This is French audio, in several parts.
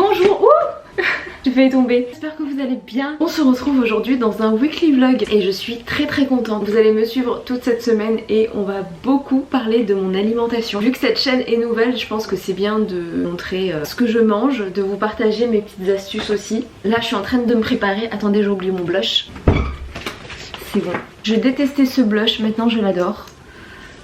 Bonjour, ouh j'ai failli tomber. J'espère que vous allez bien. On se retrouve aujourd'hui dans un weekly vlog et je suis très contente. Vous allez me suivre toute cette semaine et on va beaucoup parler de mon alimentation. Vu que cette chaîne est nouvelle, je pense que c'est bien de montrer ce que je mange, de vous partager mes petites astuces aussi. Là je suis en train de me préparer. Attendez, j'ai oublié mon blush. C'est bon. Je détestais ce blush, maintenant je l'adore.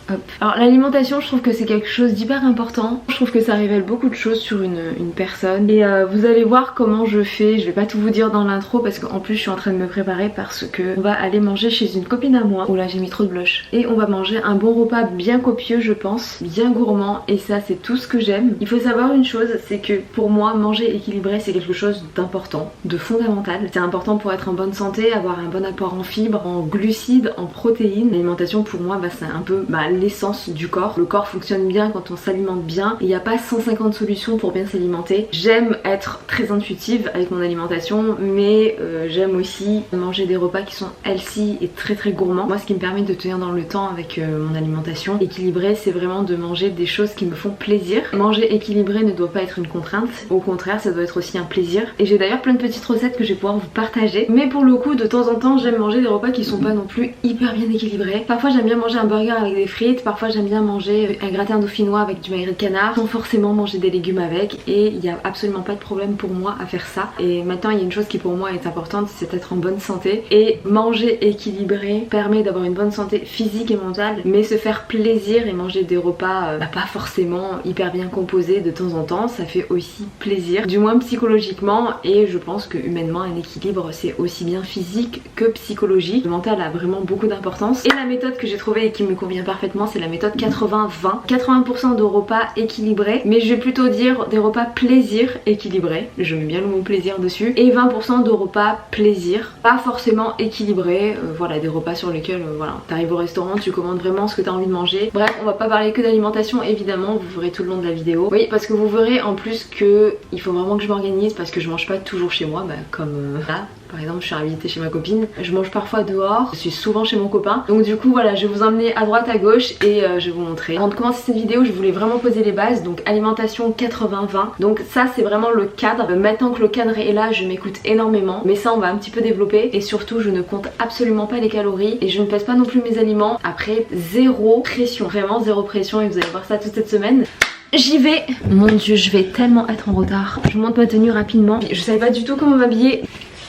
Hop. Alors l'alimentation, je trouve que c'est quelque chose d'hyper important. Je trouve que ça révèle beaucoup de choses sur une personne. Et vous allez voir comment je fais. Je vais pas tout vous dire dans l'intro parce qu'en plus je suis en train de me préparer parce que on va aller manger chez une copine à moi. Oh là, j'ai mis trop de blush. Et on va manger un bon repas bien copieux, je pense, bien gourmand. Et ça, c'est tout ce que j'aime. Il faut savoir une chose, c'est que pour moi, manger équilibré, c'est quelque chose d'important, de fondamental. C'est important pour être en bonne santé, avoir un bon apport en fibres, en glucides, en protéines. L'alimentation pour moi, c'est un peu l'essence du corps. Le corps fonctionne bien quand on s'alimente bien. Il n'y a pas 150 solutions pour bien s'alimenter. J'aime être très intuitive avec mon alimentation, mais j'aime aussi manger des repas qui sont healthy et très gourmands. Moi, ce qui me permet de tenir dans le temps avec mon alimentation équilibrée, c'est vraiment de manger des choses qui me font plaisir. Manger équilibré ne doit pas être une contrainte. Au contraire, ça doit être aussi un plaisir. Et j'ai d'ailleurs plein de petites recettes que je vais pouvoir vous partager. Mais pour le coup, de temps en temps, j'aime manger des repas qui sont pas non plus hyper bien équilibrés. Parfois, j'aime bien manger un burger avec des frites. Parfois j'aime bien manger un gratin dauphinois avec du magret de canard sans forcément manger des légumes avec, et il n'y a absolument pas de problème pour moi à faire ça. Et maintenant il y a une chose qui pour moi est importante, c'est d'être en bonne santé, et manger équilibré permet d'avoir une bonne santé physique et mentale, mais se faire plaisir et manger des repas pas forcément hyper bien composés de temps en temps, ça fait aussi plaisir, du moins psychologiquement. Et je pense que humainement un équilibre c'est aussi bien physique que psychologique. Le mental a vraiment beaucoup d'importance, et la méthode que j'ai trouvée et qui me convient parfaitement, c'est la méthode 80-20. 80% de repas équilibrés, mais je vais plutôt dire des repas plaisir équilibrés, je mets bien le mot plaisir dessus, et 20% de repas plaisir, pas forcément équilibrés. Voilà, des repas sur lesquels voilà, t'arrives au restaurant, tu commandes vraiment ce que t'as envie de manger. Bref, on va pas parler que d'alimentation évidemment, vous verrez tout le long de la vidéo. Oui, parce que vous verrez en plus que il faut vraiment que je m'organise, parce que je mange pas toujours chez moi, comme là. Par exemple, je suis invitée chez ma copine, je mange parfois dehors, je suis souvent chez mon copain. Donc du coup voilà, je vais vous emmener à droite à gauche et je vais vous montrer. Avant de commencer cette vidéo, je voulais vraiment poser les bases. Donc alimentation 80-20. Donc ça c'est vraiment le cadre. Maintenant que le cadre est là, je m'écoute énormément. Mais ça on va un petit peu développer. Et surtout je ne compte absolument pas les calories. Et je ne pèse pas non plus mes aliments. Après, zéro pression. Vraiment zéro pression, et vous allez voir ça toute cette semaine. J'y vais. Mon dieu, je vais tellement être en retard. Je monte ma tenue rapidement. Je savais pas du tout comment m'habiller.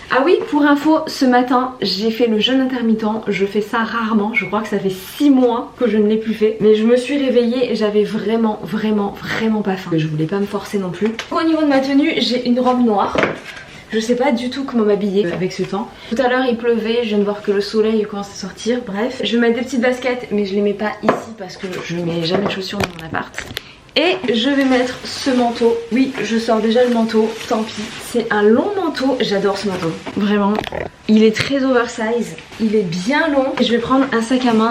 Ah oui, pour info, ce matin j'ai fait le jeûne intermittent. Je fais ça rarement, je crois que ça fait 6 mois que je ne l'ai plus fait. Mais je me suis réveillée et j'avais vraiment pas faim. Je voulais pas me forcer non plus. Au niveau de ma tenue, j'ai une robe noire. Je sais pas du tout comment m'habiller avec ce temps. Tout à l'heure il pleuvait, je viens de voir que le soleil commence à sortir. Bref, je vais mettre des petites baskets, mais je les mets pas ici parce que je mets jamais de chaussures dans mon appart. Et je vais mettre ce manteau. Oui, je sors déjà le manteau, tant pis. C'est un long manteau, j'adore ce manteau. Vraiment, il est très oversize, il est bien long. Et je vais prendre un sac à main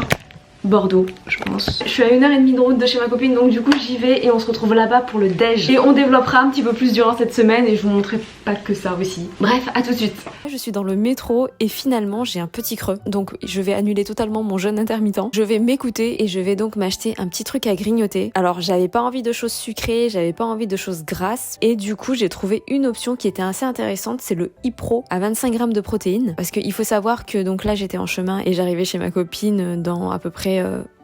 Bordeaux, je pense. Je suis à 1h30 de route de chez ma copine, donc du coup j'y vais et on se retrouve là-bas pour le déj. Et on développera un petit peu plus durant cette semaine et je vous montrerai pas que ça aussi. Bref, à tout de suite. Je suis dans le métro et finalement j'ai un petit creux, donc je vais annuler totalement mon jeûne intermittent. Je vais m'écouter et je vais donc m'acheter un petit truc à grignoter. Alors j'avais pas envie de choses sucrées, j'avais pas envie de choses grasses, et du coup j'ai trouvé une option qui était assez intéressante, c'est le Ipro à 25 grammes de protéines. Parce qu'il faut savoir que donc là j'étais en chemin et j'arrivais chez ma copine dans à peu près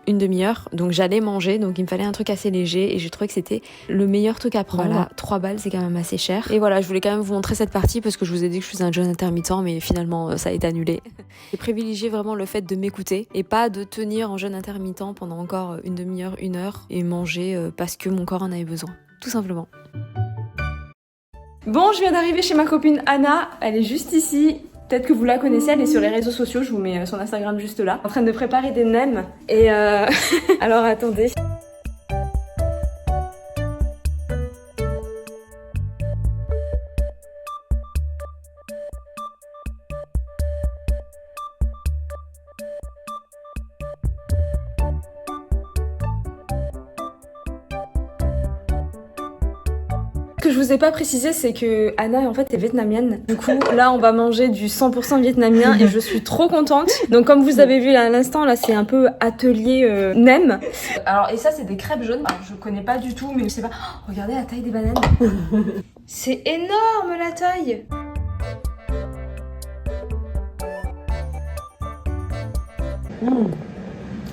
une demi-heure, donc j'allais manger, donc il me fallait un truc assez léger et j'ai trouvé que c'était le meilleur truc à prendre. Voilà, 3 balles c'est quand même assez cher. Et voilà, je voulais quand même vous montrer cette partie parce que je vous ai dit que je faisais un jeûne intermittent, mais finalement ça a été annulé. J'ai privilégié vraiment le fait de m'écouter et pas de tenir en jeûne intermittent pendant encore une demi-heure, 1 heure et manger parce que mon corps en avait besoin, tout simplement. Bon, je viens d'arriver chez ma copine Anna, elle est juste ici. Peut-être que vous la connaissez, elle est sur les réseaux sociaux, je vous mets son Instagram juste là. En train de préparer des nems. Et alors attendez. Ce que je vous ai pas précisé, c'est que Anna en fait est vietnamienne. Du coup, là on va manger du 100% vietnamien et je suis trop contente. Donc comme vous avez vu à l'instant, là c'est un peu atelier nem. Alors et ça c'est des crêpes jaunes. Alors, je connais pas du tout, mais je sais pas. Oh, regardez la taille des bananes. C'est énorme la taille.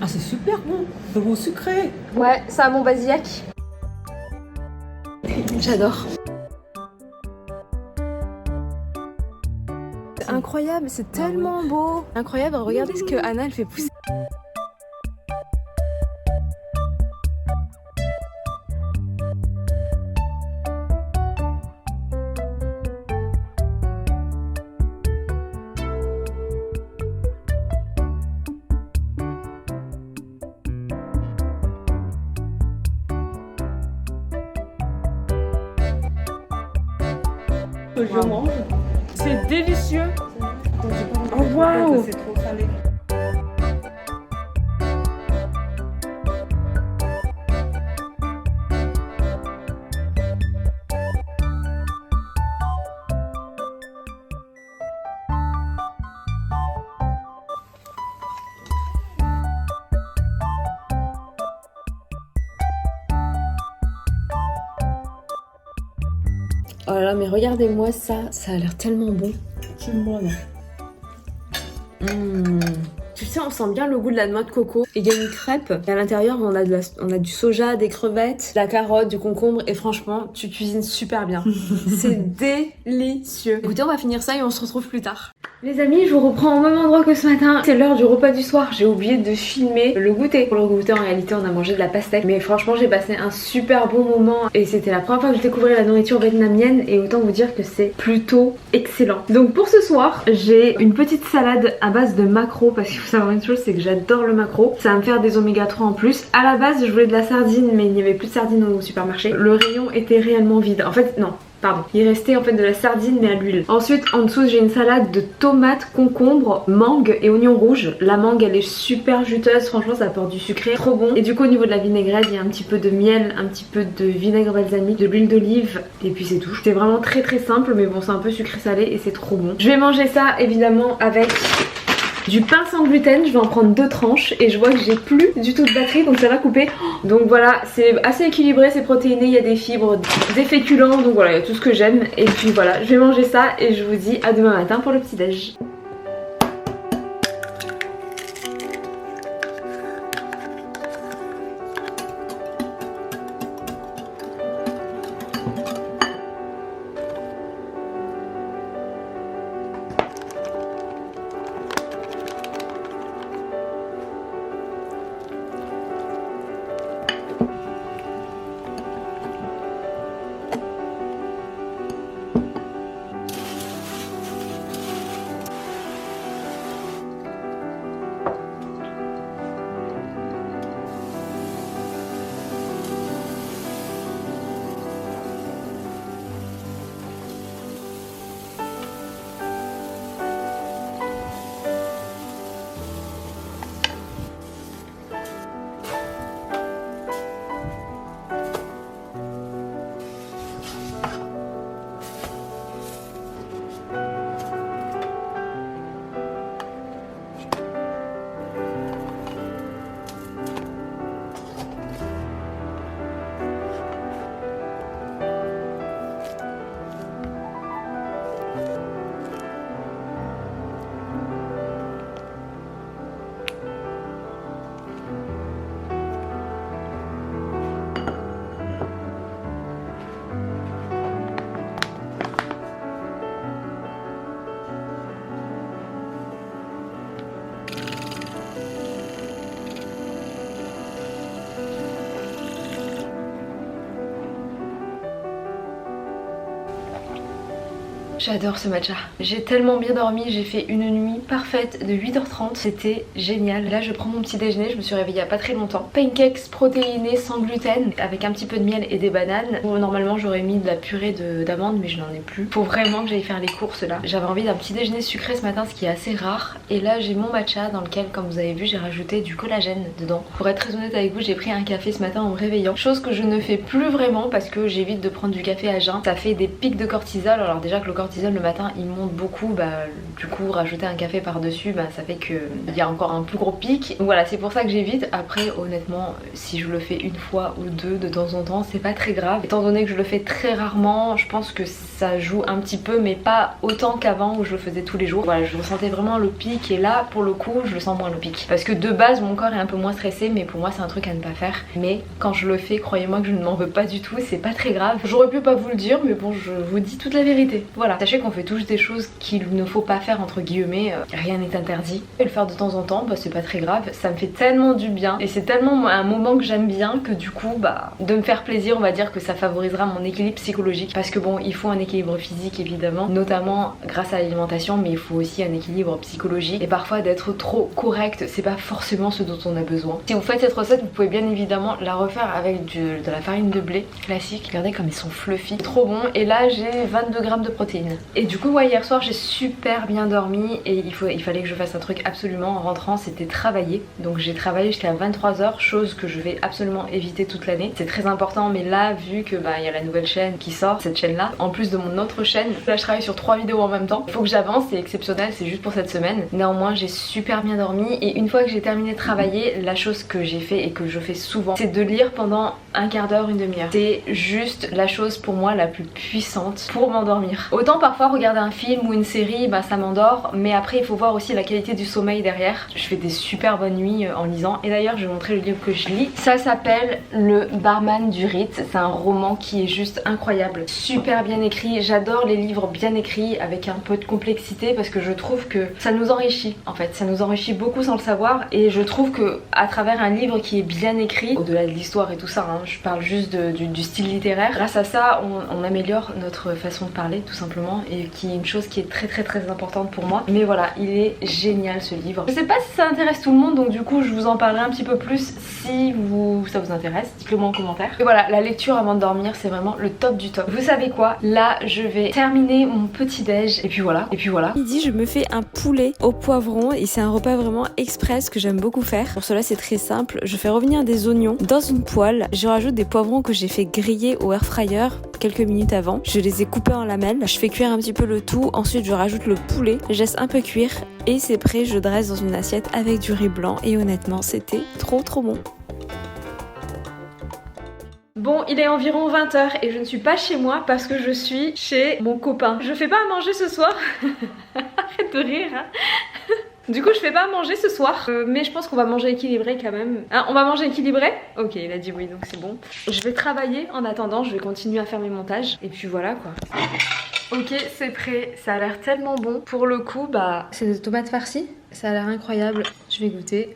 Ah, c'est super bon, de goût sucré. Ouais, ça a mon basiac. J'adore. C'est incroyable, c'est tellement beau. Incroyable, regardez ce que Anna elle fait pousser. Je mange. C'est délicieux. Oh waouh. C'est trop salé. Oh là là, mais regardez-moi ça, ça a l'air tellement bon. Tu me vois, Tu sais, on sent bien le goût de la noix de coco. Et il y a une crêpe. Et à l'intérieur, on a du soja, des crevettes, de la carotte, du concombre. Et franchement, tu cuisines super bien. C'est délicieux. Écoutez, on va finir ça et on se retrouve plus tard. Les amis, je vous reprends au même endroit que ce matin. C'est l'heure du repas du soir. J'ai oublié de filmer le goûter. Pour le goûter, en réalité, on a mangé de la pastèque. Mais franchement, j'ai passé un super bon moment. Et c'était la première fois que je découvrais la nourriture vietnamienne. Et autant vous dire que c'est plutôt excellent. Donc pour ce soir, j'ai une petite salade à base de maquereau. Parce qu'il faut savoir une chose, c'est que j'adore le maquereau. Ça va me faire des oméga 3 en plus. À la base, je voulais de la sardine, mais il n'y avait plus de sardine au supermarché. Le rayon était réellement vide. En fait, non. Pardon, il restait en fait de la sardine mais à l'huile. Ensuite en dessous j'ai une salade de tomates, concombres, mangue et oignons rouges. La mangue elle est super juteuse, franchement ça apporte du sucré, trop bon. Et du coup au niveau de la vinaigrette il y a un petit peu de miel, un petit peu de vinaigre balsamique, de l'huile d'olive et puis c'est tout. C'est vraiment très très simple mais bon c'est un peu sucré salé et c'est trop bon. Je vais manger ça évidemment avec du pain sans gluten, je vais en prendre 2 tranches et je vois que j'ai plus du tout de batterie donc ça va couper. Donc voilà, c'est assez équilibré, c'est protéiné, il y a des fibres, des féculents, donc voilà, il y a tout ce que j'aime. Et puis voilà, je vais manger ça et je vous dis à demain matin pour le petit déj. J'adore ce matcha. J'ai tellement bien dormi, j'ai fait une nuit parfaite de 8h30, c'était génial. Là je prends mon petit déjeuner, je me suis réveillée il y a pas très longtemps. Pancakes protéinés sans gluten avec un petit peu de miel et des bananes. Bon, normalement j'aurais mis de la purée d'amandes mais je n'en ai plus. Faut vraiment que j'aille faire les courses là. J'avais envie d'un petit déjeuner sucré ce matin, ce qui est assez rare. Et là j'ai mon matcha dans lequel, comme vous avez vu, j'ai rajouté du collagène dedans. Pour être très honnête avec vous, j'ai pris un café ce matin en me réveillant. Chose que je ne fais plus vraiment parce que j'évite de prendre du café à jeun. Ça fait des pics de cortisol. Alors déjà que le cortisol le matin il monte beaucoup, du coup rajouter un café par dessus ça fait qu'il y a encore un plus gros pic. Donc voilà, c'est pour ça que j'évite. Après honnêtement si je le fais une fois ou deux de temps en temps c'est pas très grave. Étant donné que je le fais très rarement, je pense que ça joue un petit peu mais pas autant qu'avant où je le faisais tous les jours. Voilà, je ressentais vraiment le pic et là pour le coup je le sens moins le pic. Parce que de base mon corps est un peu moins stressé mais pour moi c'est un truc à ne pas faire. Mais quand je le fais, croyez-moi que je ne m'en veux pas du tout, c'est pas très grave. J'aurais pu pas vous le dire mais bon, je vous dis toute la vérité. Voilà, sachez qu'on fait tous des choses qu'il ne faut pas faire entre guillemets, rien n'est interdit. Et le faire de temps en temps, c'est pas très grave, ça me fait tellement du bien et c'est tellement un moment que j'aime bien que du coup de me faire plaisir, on va dire que ça favorisera mon équilibre psychologique parce que bon, il faut un équilibre physique évidemment, notamment grâce à l'alimentation, mais il faut aussi un équilibre psychologique et parfois d'être trop correct, c'est pas forcément ce dont on a besoin. Si vous faites cette recette, vous pouvez bien évidemment la refaire avec de la farine de blé classique. Regardez comme ils sont fluffy, trop bon. Et là j'ai 22 grammes de protéines. Et du coup hier soir j'ai super bien dormi et il fallait que je fasse un truc absolument en rentrant, c'était travailler. Donc j'ai travaillé jusqu'à 23h, chose que je vais absolument éviter toute l'année. C'est très important, mais là vu que il y a la nouvelle chaîne qui sort, cette chaîne là, en plus de mon autre chaîne, là je travaille sur 3 vidéos en même temps. Il faut que j'avance, c'est exceptionnel, c'est juste pour cette semaine. Néanmoins j'ai super bien dormi et une fois que j'ai terminé de travailler, la chose que j'ai fait et que je fais souvent, c'est de lire pendant un quart d'heure, une demi-heure. C'est juste la chose pour moi la plus puissante pour m'endormir. Autant parfois regarder un film ou une série, ça m'endort, mais après il faut voir aussi la qualité du sommeil derrière. Je fais des super bonnes nuits en lisant et d'ailleurs je vais vous montrer le livre que je lis. Ça s'appelle Le Barman du Ritz, c'est un roman qui est juste incroyable, super bien écrit. J'adore les livres bien écrits avec un peu de complexité parce que je trouve que ça nous enrichit en fait, ça nous enrichit beaucoup sans le savoir et je trouve que à travers un livre qui est bien écrit, au-delà de l'histoire et tout ça, je parle juste du style littéraire, grâce à ça on améliore notre façon de parler tout simplement et qui est une chose qui est très importante pour moi. Mais voilà, il est génial ce livre. Je sais pas si ça intéresse tout le monde donc du coup je vous en parlerai un petit peu plus si ça vous intéresse, dites-le moi en commentaire. Et voilà, la lecture avant de dormir c'est vraiment le top du top. Vous savez quoi, là je vais terminer mon petit déj et puis voilà. Midi je me fais un poulet au poivron et c'est un repas vraiment express que j'aime beaucoup faire. Pour cela c'est très simple, je fais revenir des oignons dans une poêle, je rajoute des poivrons que j'ai fait griller au air fryer quelques minutes avant, je les ai coupés en lamelles, je fais cuire un petit peu le tout, ensuite je rajoute le poulet, je laisse un peu cuire et c'est prêt, je dresse dans une assiette avec du riz blanc et honnêtement c'était trop bon. Bon, il est environ 20h et je ne suis pas chez moi parce que je suis chez mon copain. Je fais pas à manger ce soir. Arrête de rire hein. Du coup je fais pas à manger ce soir, mais je pense qu'on va manger équilibré quand même. Hein, on va manger équilibré? Ok, il a dit oui donc c'est bon. Je vais travailler en attendant, je vais continuer à faire mes montages et puis voilà quoi. Ok, c'est prêt, ça a l'air tellement bon. Pour le coup, c'est des tomates farcies, ça a l'air incroyable. Je vais goûter.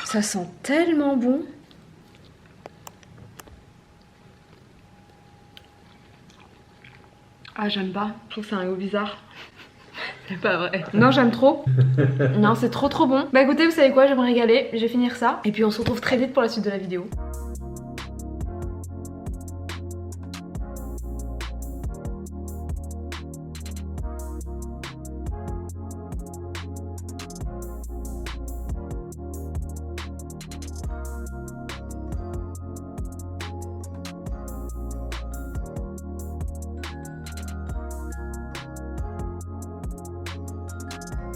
Ça sent tellement bon. Ah j'aime pas, je trouve que c'est un goût bizarre. C'est pas vrai. Non j'aime trop. Non c'est trop bon. Écoutez, vous savez quoi, je vais me régaler, je vais finir ça. Et puis on se retrouve très vite pour la suite de la vidéo.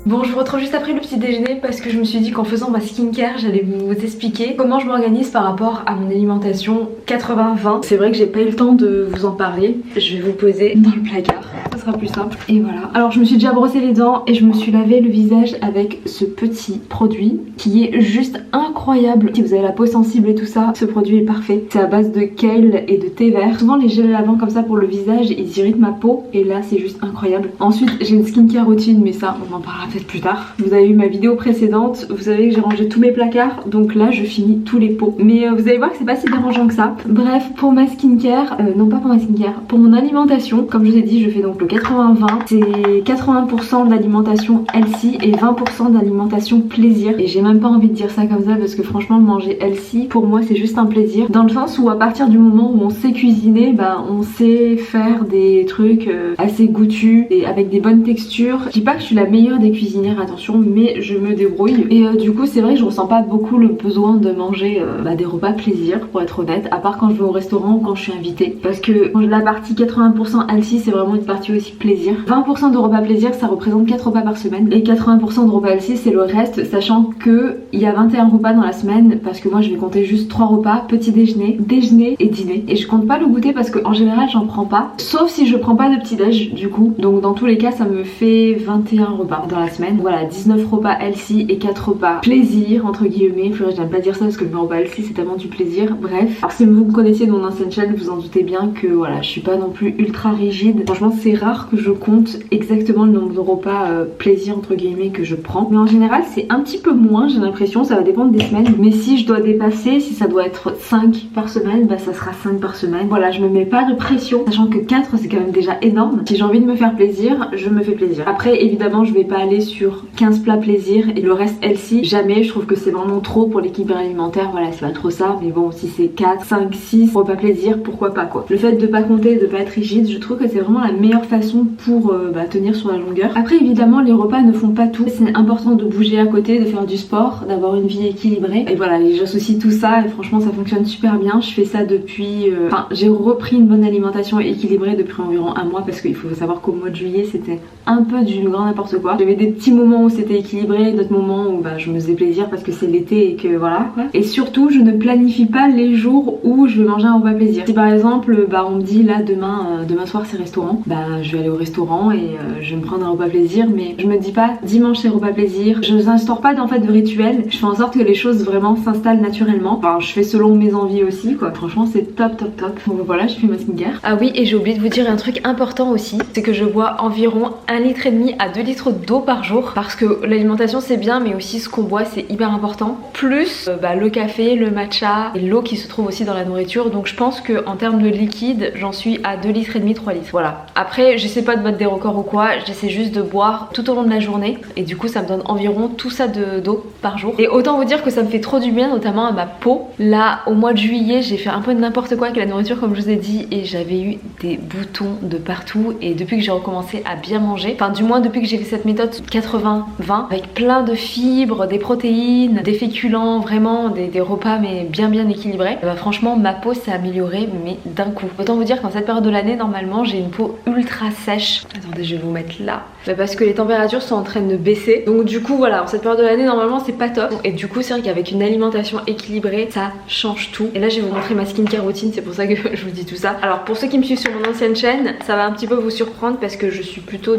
Bon, je vous retrouve juste après le petit déjeuner parce que je me suis dit qu'en faisant ma skincare, j'allais vous expliquer comment je m'organise par rapport à mon alimentation 80-20. C'est vrai que j'ai pas eu le temps de vous en parler. Je vais vous poser dans le placard, ça sera plus simple. Et voilà. Alors je me suis déjà brossé les dents et je me suis lavé le visage avec ce petit produit qui est juste incroyable. Si vous avez la peau sensible et tout ça, ce produit est parfait. C'est à base de kale et de thé vert. Souvent les gels lavants comme ça pour le visage, ils irritent ma peau et là c'est juste incroyable. Ensuite j'ai une skincare routine, mais ça on en parlera plus tard. Vous avez vu ma vidéo précédente, vous savez que j'ai rangé tous mes placards, donc là je finis tous les pots. Mais vous allez voir que c'est pas si dérangeant que ça. Bref, pour ma skincare, non pas pour ma skincare, pour mon alimentation, comme je vous ai dit, je fais donc le 80-20. C'est 80% d'alimentation healthy et 20% d'alimentation plaisir. Et j'ai même pas envie de dire ça comme ça parce que franchement manger healthy pour moi c'est juste un plaisir. Dans le sens où à partir du moment où on sait cuisiner, bah on sait faire des trucs assez goûtus et avec des bonnes textures. Je dis pas que je suis la meilleure des cuisinières, attention, mais je me débrouille. Et du coup c'est vrai que je ressens pas beaucoup le besoin de manger des repas plaisir, pour être honnête, à part quand je vais au restaurant ou quand je suis invitée. Parce que la partie 80% healthy c'est vraiment une partie aussi plaisir. 20% de repas plaisir ça représente 4 repas par semaine et 80% de repas healthy c'est le reste, sachant que il y a 21 repas dans la semaine parce que moi je vais compter juste 3 repas, petit déjeuner, déjeuner et dîner. Et je compte pas le goûter parce qu'en général j'en prends pas, sauf si je prends pas de petit déj du coup. Donc dans tous les cas ça me fait 21 repas dans la semaine. Voilà, 19 repas healthy et 4 repas plaisir entre guillemets. J'aime pas dire ça parce que le repas healthy c'est tellement du plaisir. Bref, alors si vous me connaissiez de mon ancienne chaîne vous en doutez bien que voilà, je suis pas non plus ultra rigide. Franchement c'est rare que je compte exactement le nombre de repas plaisir entre guillemets que je prends. Mais en général c'est un petit peu moins, j'ai l'impression, ça va dépendre des semaines. Mais si je dois dépasser, si ça doit être 5 par semaine, bah ça sera 5 par semaine. Voilà, je me mets pas de pression, sachant que 4 c'est quand même déjà énorme. Si j'ai envie de me faire plaisir, je me fais plaisir. Après évidemment je vais pas aller sur 15 plats plaisir et le reste healthy, jamais. Je trouve que c'est vraiment trop pour l'équilibre alimentaire, voilà c'est pas trop ça. Mais bon, si c'est 4, 5, 6 repas plaisir, pourquoi pas quoi. Le fait de pas compter, de pas être rigide, je trouve que c'est vraiment la meilleure façon pour tenir sur la longueur. Après évidemment les repas ne font pas tout, c'est important de bouger à côté, de faire du sport, d'avoir une vie équilibrée. Et voilà, j'associe tout ça et franchement ça fonctionne super bien. Je fais ça depuis... Enfin j'ai repris une bonne alimentation équilibrée depuis environ un mois parce qu'il faut savoir qu'au mois de juillet c'était un peu du grand n'importe quoi. J'avais des petits moments où c'était équilibré, d'autres moments où je me faisais plaisir parce que c'est l'été et que voilà quoi. Et surtout je ne planifie pas les jours où je vais manger un repas plaisir. Si par exemple on me dit là demain soir c'est restaurant, je vais aller au restaurant et je vais me prendre un repas plaisir, mais je me dis pas dimanche c'est repas plaisir. Je n'instaure pas en fait de rituel, je fais en sorte que les choses vraiment s'installent naturellement. Enfin je fais selon mes envies aussi quoi. Franchement c'est top top top. Donc voilà, je fais ma skincare. Ah oui, et j'ai oublié de vous dire un truc important aussi, c'est que je bois environ 1,5 litre à 2 litres d'eau par jour parce que l'alimentation c'est bien mais aussi ce qu'on boit c'est hyper important. Plus le café, le matcha et l'eau qui se trouve aussi dans la nourriture. Donc je pense que en termes de liquide j'en suis à 2,5 litres, 3 litres. Voilà. Après j'essaie pas de battre des records ou quoi, j'essaie juste de boire tout au long de la journée et du coup ça me donne environ tout ça d'eau par jour. Et autant vous dire que ça me fait trop du bien, notamment à ma peau. Là au mois de juillet j'ai fait un peu n'importe quoi avec la nourriture comme je vous ai dit et j'avais eu des boutons de partout. Et depuis que j'ai recommencé à bien manger, enfin du moins depuis que j'ai fait cette méthode 80-20 avec plein de fibres, des protéines, des féculents, vraiment des repas mais bien équilibrés, franchement ma peau s'est améliorée mais d'un coup. Autant vous dire qu'en cette période de l'année normalement j'ai une peau ultra sèche. Attendez, je vais vous mettre là. Parce que les températures sont en train de baisser. Donc du coup voilà, en cette période de l'année normalement c'est pas top. Et du coup c'est vrai qu'avec une alimentation équilibrée ça change tout. Et là je vais vous montrer ma skincare routine, c'est pour ça que je vous dis tout ça. Alors pour ceux qui me suivent sur mon ancienne chaîne, ça va un petit peu vous surprendre parce que je suis plutôt...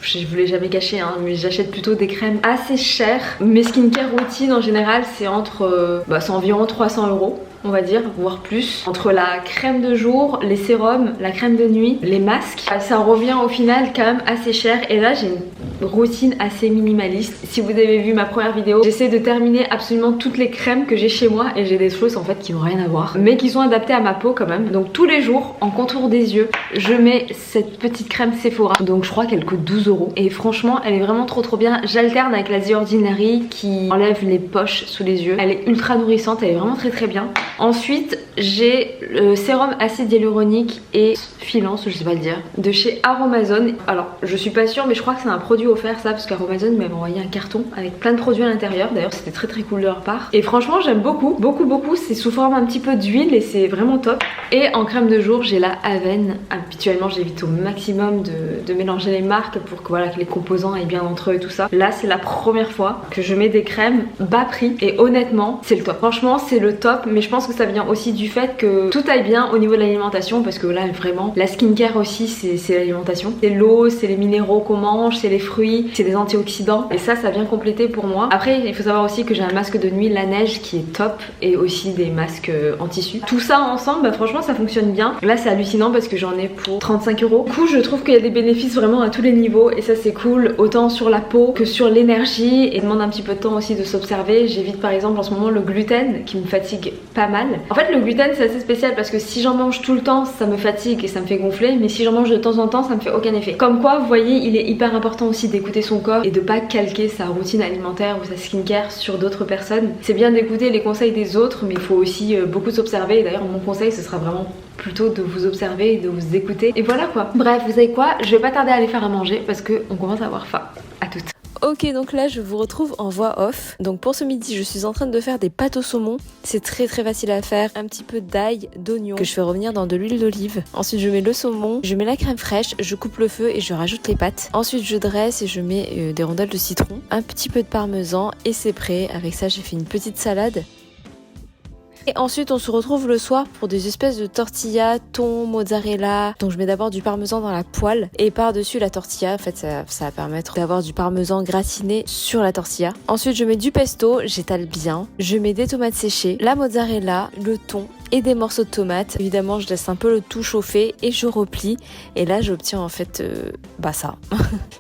je vous l'ai jamais caché mais j'achète plutôt des crèmes assez chères. Mes skincare routines en général c'est entre... c'est environ 300 €. On va dire, voire plus. Entre la crème de jour, les sérums, la crème de nuit, les masques, ça revient au final quand même assez cher. Et là j'ai une routine assez minimaliste. Si vous avez vu ma première vidéo, j'essaie de terminer absolument toutes les crèmes que j'ai chez moi. Et j'ai des choses en fait qui n'ont rien à voir, mais qui sont adaptées à ma peau quand même. Donc tous les jours, en contour des yeux, je mets cette petite crème Sephora. Donc je crois qu'elle coûte 12 €. Et franchement elle est vraiment trop bien. J'alterne avec la The Ordinary qui enlève les poches sous les yeux. Elle est ultra nourrissante, elle est vraiment très bien. Ensuite j'ai le sérum acide hyaluronique et filance, je sais pas le dire, de chez Aromazone. Alors je suis pas sûre mais je crois que c'est un produit offert ça, parce qu'Aromazone m'avait envoyé un carton avec plein de produits à l'intérieur. D'ailleurs c'était très cool de leur part. Et franchement j'aime beaucoup. C'est sous forme un petit peu d'huile et c'est vraiment top. Et en crème de jour j'ai la Aven. Habituellement j'évite au maximum de mélanger les marques pour que voilà que les composants aillent bien entre eux et tout ça. Là c'est la première fois que je mets des crèmes bas prix et honnêtement c'est le top. Franchement c'est le top, mais je pense que ça vient aussi du fait que tout aille bien au niveau de l'alimentation, parce que là vraiment la skincare aussi c'est l'alimentation, c'est l'eau, c'est les minéraux qu'on mange, c'est les fruits fruits, c'est des antioxydants et ça vient compléter pour moi. Après il faut savoir aussi que j'ai un masque de nuit La Neige qui est top et aussi des masques en tissu. Tout ça ensemble, bah franchement ça fonctionne bien. Là c'est hallucinant parce que j'en ai pour 35 €. Du coup je trouve qu'il y a des bénéfices vraiment à tous les niveaux et ça c'est cool, autant sur la peau que sur l'énergie, et demande un petit peu de temps aussi de s'observer. J'évite par exemple en ce moment le gluten qui me fatigue pas mal. En fait le gluten c'est assez spécial parce que si j'en mange tout le temps ça me fatigue et ça me fait gonfler, mais si j'en mange de temps en temps ça me fait aucun effet. Comme quoi vous voyez il est hyper important aussi d'écouter son corps et de pas calquer sa routine alimentaire ou sa skincare sur d'autres personnes. C'est bien d'écouter les conseils des autres mais il faut aussi beaucoup s'observer, et d'ailleurs mon conseil ce sera vraiment plutôt de vous observer et de vous écouter, et voilà quoi. Bref, vous savez quoi, je vais pas tarder à aller faire à manger parce que on commence à avoir faim. À toutes. Ok, donc là je vous retrouve en voix off. Donc pour ce midi je suis en train de faire des pâtes au saumon. C'est très facile à faire. Un petit peu d'ail, d'oignon que je fais revenir dans de l'huile d'olive. Ensuite je mets le saumon, je mets la crème fraîche, je coupe le feu et je rajoute les pâtes. Ensuite je dresse et je mets des rondelles de citron, un petit peu de parmesan et c'est prêt. Avec ça j'ai fait une petite salade. Et ensuite on se retrouve le soir pour des espèces de tortillas, thon, mozzarella. Donc je mets d'abord du parmesan dans la poêle et par-dessus la tortilla, en fait ça va permettre d'avoir du parmesan gratiné sur la tortilla. Ensuite je mets du pesto, j'étale bien. Je mets des tomates séchées, la mozzarella, le thon et des morceaux de tomates. Évidemment je laisse un peu le tout chauffer et je replie. Et là j'obtiens en fait ça.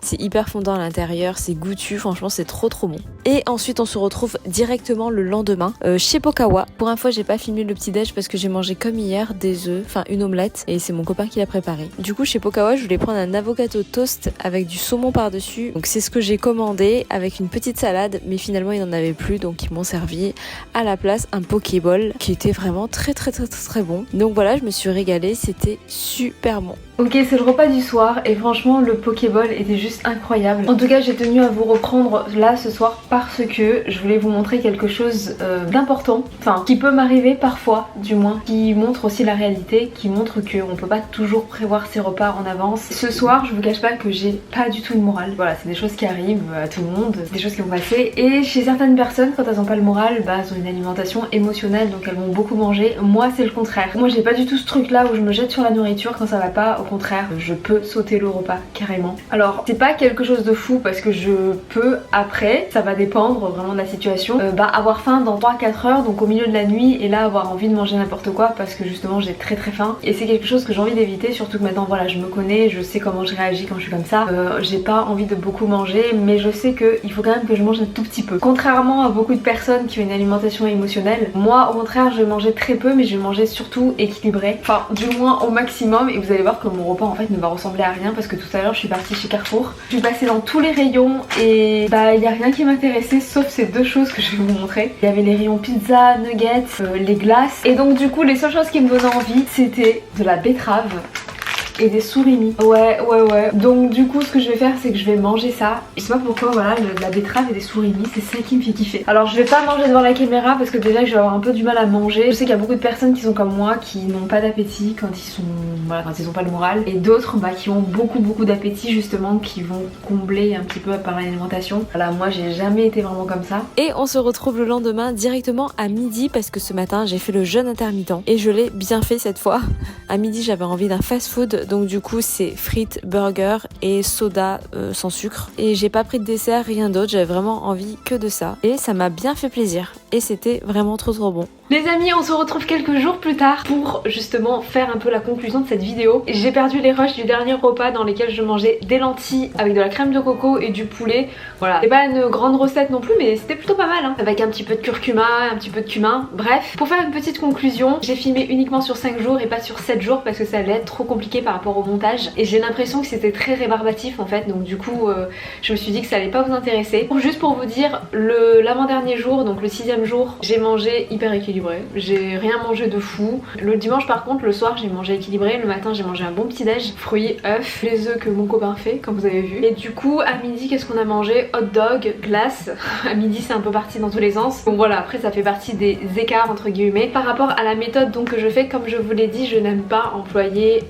C'est hyper fondant à l'intérieur, c'est goûtu, franchement c'est trop bon. Et ensuite on se retrouve directement le lendemain chez Pokawa. Pour info j'ai pas filmé le petit déj parce que j'ai mangé comme hier des œufs, enfin une omelette, et c'est mon copain qui l'a préparé. Du coup chez Pokawa je voulais prendre un avocado toast avec du saumon par dessus. Donc c'est ce que j'ai commandé avec une petite salade, mais finalement ils n'en avaient plus donc ils m'ont servi à la place un pokéball qui était vraiment très bon. Donc voilà, je me suis régalée, c'était super bon. Ok, c'est le repas du soir et franchement le pokéball était juste incroyable. En tout cas j'ai tenu à vous reprendre là ce soir parce que je voulais vous montrer quelque chose d'important, enfin qui peut m'arriver parfois du moins, qui montre aussi la réalité, qui montre qu'on peut pas toujours prévoir ses repas en avance. Ce soir je vous cache pas que j'ai pas du tout le moral. Voilà, c'est des choses qui arrivent à tout le monde, c'est des choses qui vont passer, et chez certaines personnes quand elles ont pas le moral, elles ont une alimentation émotionnelle donc elles vont beaucoup manger. Moi c'est le contraire. Moi j'ai pas du tout ce truc là où je me jette sur la nourriture quand ça va pas. Au contraire, je peux sauter le repas carrément. Alors c'est pas quelque chose de fou parce que je peux après, ça va dépendre vraiment de la situation, avoir faim dans 3-4 heures, donc au milieu de la nuit, et là avoir envie de manger n'importe quoi parce que justement j'ai très faim, et c'est quelque chose que j'ai envie d'éviter, surtout que maintenant voilà je me connais, je sais comment je réagis quand je suis comme ça. J'ai pas envie de beaucoup manger, mais je sais qu'il faut quand même que je mange un tout petit peu. Contrairement à beaucoup de personnes qui ont une alimentation émotionnelle, moi au contraire je vais manger très peu, mais je vais manger surtout équilibré, enfin du moins au maximum, et vous allez voir que mon repas en fait ne va ressembler à rien parce que tout à l'heure je suis partie chez Carrefour, je suis passée dans tous les rayons et il y a rien qui m'intéressait sauf ces deux choses que je vais vous montrer. Il y avait les rayons pizza, nuggets, les glaces, et donc du coup les seules choses qui me donnaient envie c'était de la betterave et des surimi. Ouais. Donc du coup ce que je vais faire c'est que je vais manger ça. Je sais pas pourquoi, voilà, de la betterave et des surimi, c'est ça qui me fait kiffer. Alors je vais pas manger devant la caméra parce que déjà je vais avoir un peu du mal à manger. Je sais qu'il y a beaucoup de personnes qui sont comme moi, qui n'ont pas d'appétit quand ils ont pas le moral, et d'autres qui ont beaucoup d'appétit justement, qui vont combler un petit peu par l'alimentation. Voilà, moi j'ai jamais été vraiment comme ça. Et on se retrouve le lendemain directement à midi parce que ce matin j'ai fait le jeûne intermittent et je l'ai bien fait cette fois. À midi j'avais envie d'un fast food, donc du coup c'est frites, burger et soda sans sucre, et j'ai pas pris de dessert, rien d'autre, j'avais vraiment envie que de ça et ça m'a bien fait plaisir et c'était vraiment trop bon. Les amis, on se retrouve quelques jours plus tard pour justement faire un peu la conclusion de cette vidéo. J'ai perdu les rushs du dernier repas dans lesquels je mangeais des lentilles avec de la crème de coco et du poulet. Voilà, c'est pas une grande recette non plus, mais c'était plutôt pas mal hein. Avec un petit peu de curcuma, un petit peu de cumin. Bref, pour faire une petite conclusion, j'ai filmé uniquement sur 5 jours et pas sur 7 jours parce que ça allait être trop compliqué par rapport au montage, et j'ai l'impression que c'était très rébarbatif en fait, donc du coup je me suis dit que ça allait pas vous intéresser. Juste pour vous dire, l'avant-dernier jour, donc le 6e jour, j'ai mangé hyper équilibré. J'ai rien mangé de fou. Le dimanche par contre, le soir j'ai mangé équilibré, le matin j'ai mangé un bon petit déj, fruits, œufs, les œufs que mon copain fait comme vous avez vu. Et du coup à midi qu'est-ce qu'on a mangé? Hot dog, glace. À midi c'est un peu parti dans tous les sens. Donc voilà, après ça fait partie des écarts entre guillemets. Par rapport à la méthode donc que je fais, comme je vous l'ai dit, je n'aime pas employer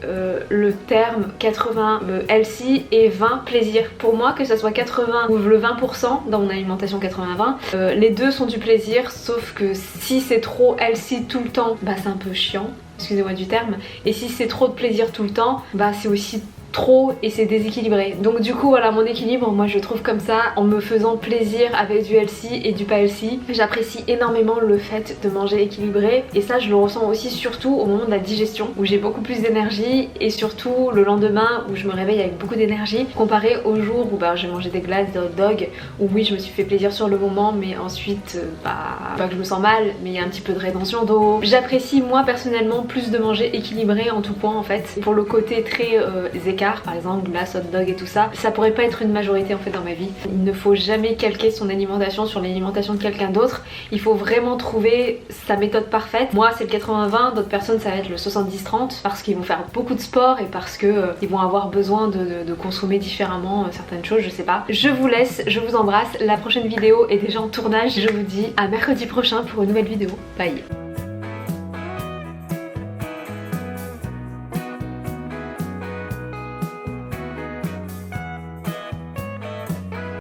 le terme 80 healthy et 20 plaisir. Pour moi, que ça soit 80 ou le 20% dans mon alimentation 80-20, les deux sont du plaisir, sauf que si c'est trop healthy tout le temps, c'est un peu chiant, excusez-moi du terme, et si c'est trop de plaisir tout le temps, c'est aussi trop et c'est déséquilibré. Donc du coup voilà, mon équilibre, moi je trouve comme ça, en me faisant plaisir avec du healthy et du pas healthy. J'apprécie énormément le fait de manger équilibré et ça je le ressens aussi surtout au moment de la digestion où j'ai beaucoup plus d'énergie et surtout le lendemain où je me réveille avec beaucoup d'énergie comparé au jour où j'ai mangé des glaces, des hot dogs, où oui je me suis fait plaisir sur le moment mais ensuite pas que je me sens mal mais il y a un petit peu de rétention d'eau. J'apprécie moi personnellement plus de manger équilibré en tout point en fait. Pour le côté très écart, par exemple glace, hot dog et tout ça, ça pourrait pas être une majorité en fait dans ma vie. Il ne faut jamais calquer son alimentation sur l'alimentation de quelqu'un d'autre. Il faut vraiment trouver sa méthode parfaite. Moi c'est le 80-20, d'autres personnes ça va être le 70-30 parce qu'ils vont faire beaucoup de sport et parce que ils vont avoir besoin de consommer différemment certaines choses, je sais pas. Je vous laisse, je vous embrasse. La prochaine vidéo est déjà en tournage. Je vous dis à mercredi prochain pour une nouvelle vidéo. Bye.